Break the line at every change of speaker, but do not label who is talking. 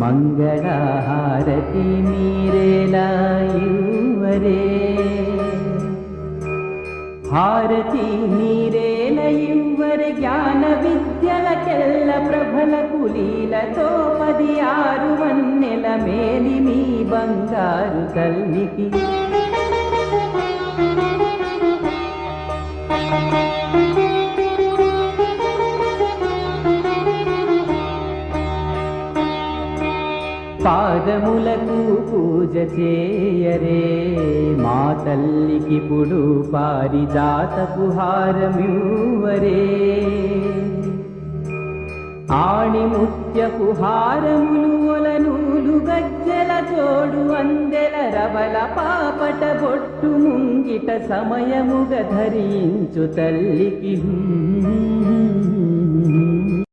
మంగళహారతి మీరేలా ఇవ్వరే, హారతి మీరేల ఇవ్వరే. జ్ఞాన విద్యలకెల్ల ప్రభల కులీలతో 16 వన్నెల మేలి మీ బంగారు తల్లికి. పాదములకు పూజ చేయరే, మా తల్లికిప్పుడు పారిజాతపు హారమివ్వరే. ఆణిముత్యపు హారములు ఒలనూలు గజ్జల జోడు అందెల రవల పాపట బొట్టు ముంగిట సమయముగ ధరించు తల్లికి.